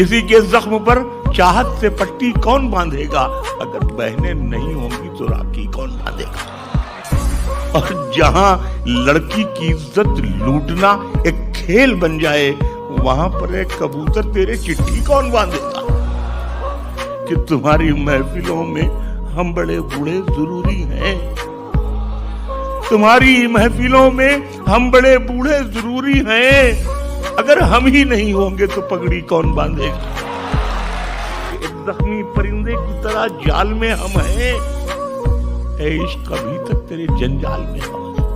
किसी के जख्म पर चाहत से पट्टी कौन बांधेगा, अगर बहनें नहीं होंगी तो राखी कौन बांधेगा। और जहां लड़की की इज्जत लूटना एक खेल बन जाए, वहां पर एक कबूतर तेरे चिट्ठी कौन बांधेगा। कि तुम्हारी महफिलों में हम बड़े बूढ़े जरूरी हैं, तुम्हारी महफिलों में हम बड़े बूढ़े जरूरी हैं, अगर हम ही नहीं होंगे तो पगड़ी कौन बांधेगा। एक जख्मी परिंदे की तरह जाल में हम हैं, ऐ इश्क अभी तक तेरे जंजाल में हम हैं,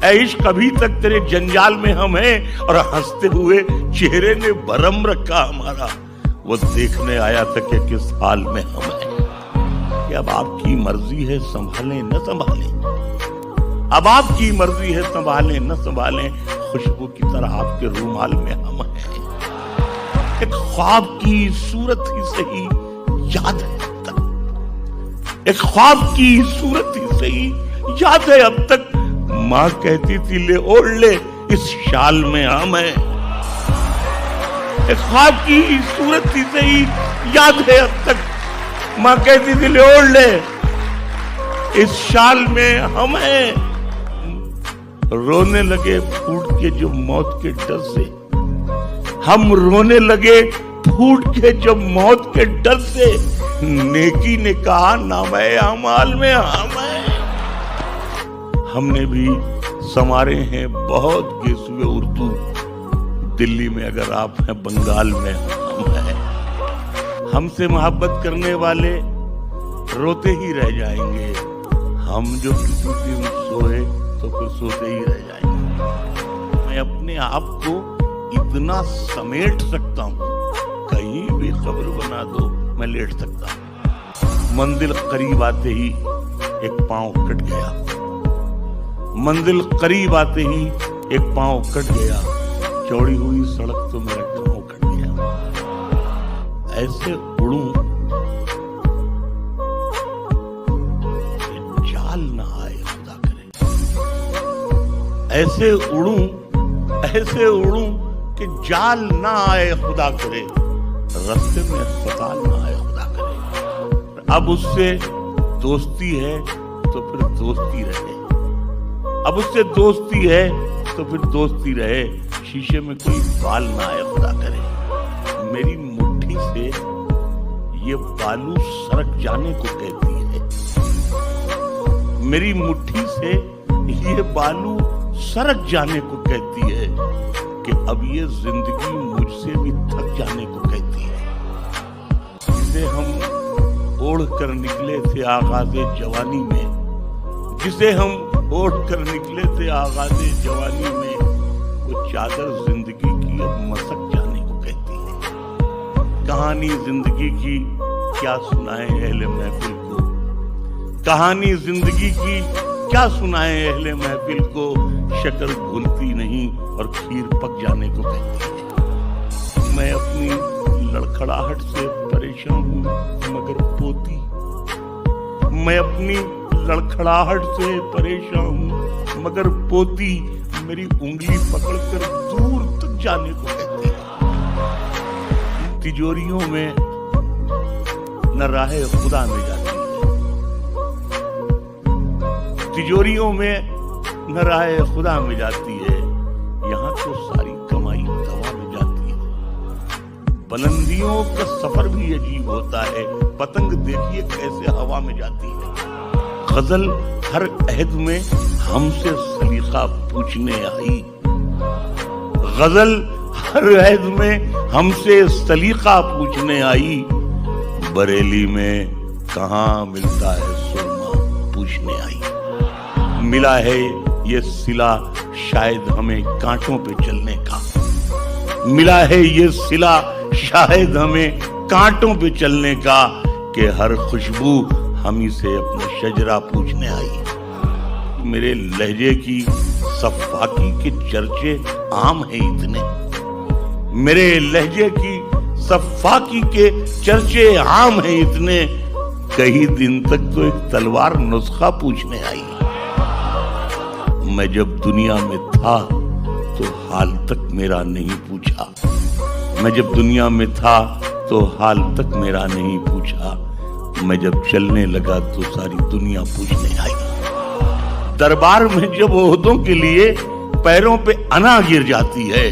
ऐ इश्क अभी तक तेरे जंजाल में हम हैं। और हंसते हुए चेहरे ने भरम रखा हमारा, वो देखने आया था कि किस हाल में हम हैं। कि अब आपकी मर्जी है संभालें न संभालें, अब आपकी मर्जी है संभालें न संभालें, खुशबू की तरह आपके रूमाल में हम हैं। एक ख्वाब की सूरत ही सही याद है अब तक, एक ख्वाब की सूरत ही सही याद है अब तक। माँ कहती थी ले ओढ़ ले इस शाल में हम हैं। एक ख्वाब की सूरत ही सही याद है अब तक, माँ कहती थी ले ओढ़ ले इस शाल में हम हैं। रोने लगे फूट के जो मौत के डर से, हम रोने लगे फूट के जो मौत के डर से। नेकी ने कहा नामे अमाल में हम हैं। हमने भी संवारे हैं बहुत गेसुए उर्दू, दिल्ली में अगर आप हैं बंगाल में हम हैं। हमसे मोहब्बत करने वाले रोते ही रह जाएंगे, हम जो किसी दिन सोए तो फिर सोते ही रह जाएंगे। मैं अपने आप को इतना समेट सकता हूँ, कहीं भी खबर बना दो मैं लेट सकता हूँ। मंजिल करीब आते ही एक पांव कट गया, मंजिल करीब आते ही एक पांव कट गया, चौड़ी हुई सड़क तो मेरा पांव कट गया। ऐसे उड़ूं कि जाल ना आए खुदा करे, ऐसे उड़ूं कि जाल ना आए खुदा करे, रास्ते में अस्पताल ना आए खुदा करे। अब उससे दोस्ती है तो फिर दोस्ती रहे, अब उससे दोस्ती है तो फिर दोस्ती रहे, शीशे में कोई बाल ना आए खुदा करे। मेरी मुट्ठी से ये बालू सरक जाने को कहती है, मेरी मुट्ठी से ये बालू सरक जाने को कहती है, कि अब ये जिंदगी मुझसे भी थक जाने को कहती है। जिसे हम ओढ़ कर निकले थे आगाज़े जवानी में, जिसे हम ओढ़ कर निकले थे आगाज़े जवानी में, वो चादर जिंदगी की अब मसक जाने को कहती है। कहानी जिंदगी की क्या सुनाए अहले महफिल को, कहानी जिंदगी की क्या सुनाए अहले महफिल को, शक्कर घुलती नहीं और खीर पक जाने को कहती है। मैं अपनी लड़खड़ाहट से परेशान हूँ मगर पोती, मैं अपनी लड़खड़ाहट से परेशान हूँ मगर पोती मेरी उंगली पकड़कर दूर तक जाने को कहती है। तिजोरियों में न राहे खुदा में जाती है, तिजोरियों में न राहे खुदा में जाती है, यहाँ तो सारी कमाई दवा में जाती है। बुलंदियों का सफर भी अजीब होता है, पतंग देखिए कैसे हवा में जाती है। गजल हर अहद में हमसे सलीका पूछने आई, गजल हर अहद में हमसे सलीका पूछने आई, बरेली में कहाँ मिलता है सुरमा पूछने आई। मिला है ये सिला शायद हमें कांटों पे चलने का, मिला है ये सिला शायद हमें कांटों पे चलने का, कि हर खुशबू हम ही से अपना शजरा पूछने आई। मेरे लहजे की सफाकी के चर्चे आम है इतने, मेरे लहजे की सफाकी के चर्चे आम है इतने, कई दिन तक तो एक तलवार नुस्खा पूछने आई। मैं जब दुनिया में था तो हाल तक मेरा नहीं पूछा, میں جب دنیا میں تھا تو حال تک میرا نہیں پوچھا، میں جب چلنے لگا تو ساری دنیا پوچھنے آئی۔ دربار میں جب عہدوں کے لیے پیروں پہ انا گر جاتی ہے،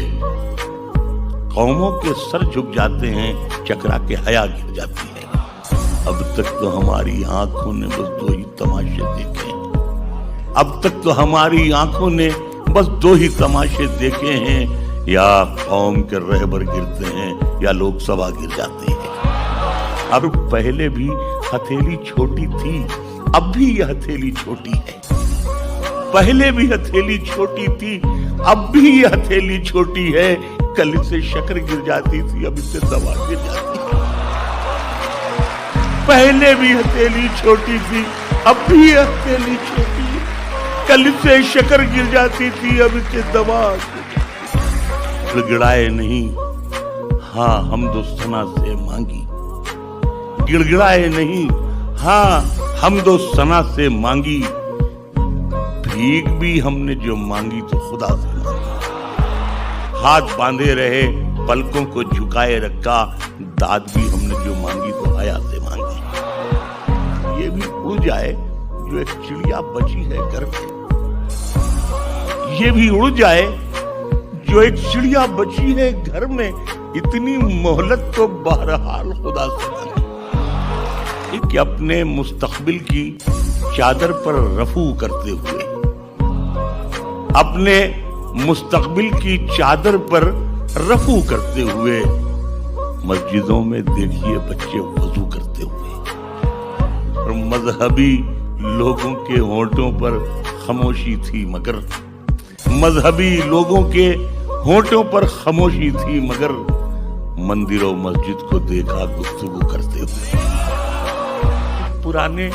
قوموں کے سر جھک جاتے ہیں، چکرا کے حیا گر جاتی ہے۔ اب تک تو ہماری آنکھوں نے بس دو ہی تماشے دیکھے ہیں، اب تک تو ہماری آنکھوں نے بس دو ہی تماشے دیکھے ہیں، یا قوم کے رہبر گرتے ہیں یا لوک سبھا گر جاتے ہیں۔ اب پہلے بھی ہتھیلی چھوٹی تھی، اب بھی یہ ہتھیلی چھوٹی ہے، پہلے بھی ہتھیلی چھوٹی تھی، اب بھی یہ ہتھیلی چھوٹی ہے، کل سے شکر گر جاتی تھی، اب اسے دوا گر جاتی ہے۔ پہلے بھی ہتھیلی چھوٹی تھی، اب بھی یہ ہتھیلی چھوٹی ہے، کل سے شکر گر جاتی تھی، اب اسے دوا گر جاتی ہے۔ گڑگڑائے نہیں، ہاں حمد و ثنا سے مانگی، گڑگڑائے نہیں، ہاں حمد و ثنا سے مانگی، بھیک بھی ہم نے جو مانگی تو خدا سے مانگی، ہاتھ باندھے رہے پلکوں کو جھکائے رکھا، داد بھی ہم نے جو مانگی تو حیا سے مانگی۔ یہ بھی اڑ جائے جو ایک چڑیا بچی ہے گھر میں، یہ بھی اڑ جائے جو ایک چڑیا بچی ہے گھر میں، اتنی مہلت تو بہرحال خدا سے مانگی کہ اپنے مستقبل کی چادر پر رفو کرتے ہوئے، اپنے مستقبل کی چادر پر رفو کرتے ہوئے مسجدوں میں دیکھیے بچے وضو کرتے ہوئے، اور مذہبی لوگوں کے ہونٹوں پر خاموشی تھی مگر، مذہبی لوگوں کے ہونٹوں پر خاموشی تھی مگر، مندر و مسجد کو دیکھا گفتگو کرتے ہوئے۔ پرانے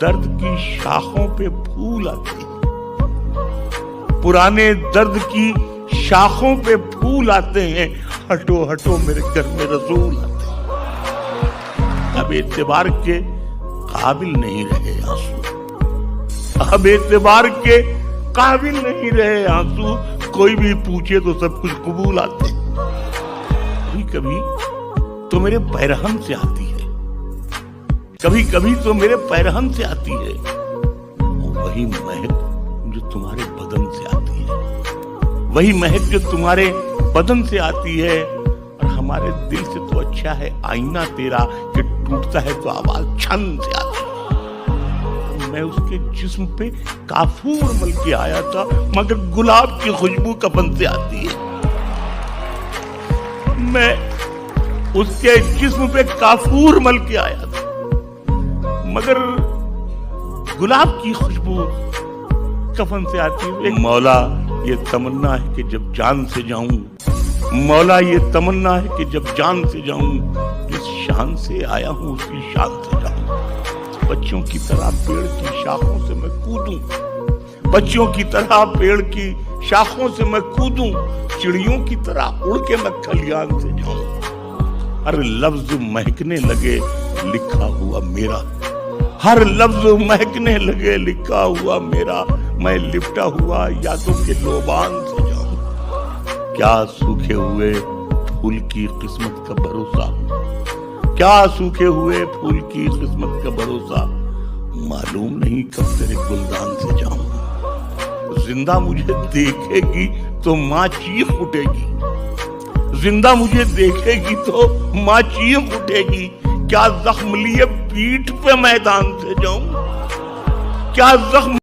درد کی شاخوں پہ پھول آتے ہیں، پرانے درد کی شاخوں پہ پھول آتے ہیں، ہٹو ہٹو میرے گھر میں رسول آتے ہیں۔ اب اعتبار کے قابل نہیں رہے آنسو، اب اعتبار کے قابل نہیں رہے آنسو، کوئی بھی پوچھے تو سب کچھ قبول آتے ہیں۔ کبھی کبھی تو میرے پیرہن سے آتی ہے، کبھی کبھی تو میرے پیرہن سے آتی ہے، وہی مہک جو تمہارے بدن سے آتی ہے، وہی مہک جو تمہارے بدن سے آتی ہے، اور ہمارے دل سے تو اچھا ہے آئینہ تیرا کہ ٹوٹتا ہے تو آواز چھن سے آتی ہے۔ میں اس کے جسم پہ کافور مل کے آیا تھا مگر گلاب کی خوشبو کفن سے آتی ہے۔ میں اس کے جسم پہ کافور مل کے آیا تھا مگر گلاب کی خوشبو کفن سے آتی ہے۔ مولا یہ تمنا ہے کہ جب جان سے جاؤں، مولا یہ تمنا ہے کہ جب جان سے جاؤں، جس شان سے آیا ہوں اسی شان سے جاؤں۔ بچوں کی طرح پیڑ کی شاخوں سے میں کودوں، بچوں کی طرح پیڑ کی شاخوں سے میں کودوں، چڑیوں کی طرح اڑ کے میں کھلیان سے جاؤں۔ ہر لفظ مہکنے لگے لکھا ہوا میرا، ہر لفظ مہکنے لگے لکھا ہوا میرا، میں لپٹا ہوا یادوں کے لوبان سے جاؤں۔ کیا سوکھے ہوئے پھول کی قسمت کا بھروسہ، کیا سوکھے ہوئے پھول کی قسمت کا بھروسہ، معلوم نہیں کب تیرے گلدان سے جاؤں۔ زندہ مجھے دیکھے گی تو ماں چیخ اٹھے گی، زندہ مجھے دیکھے گی تو ماں چیخ اٹھے گی، کیا زخم لیے پیٹھ پہ میدان سے جاؤں، کیا زخم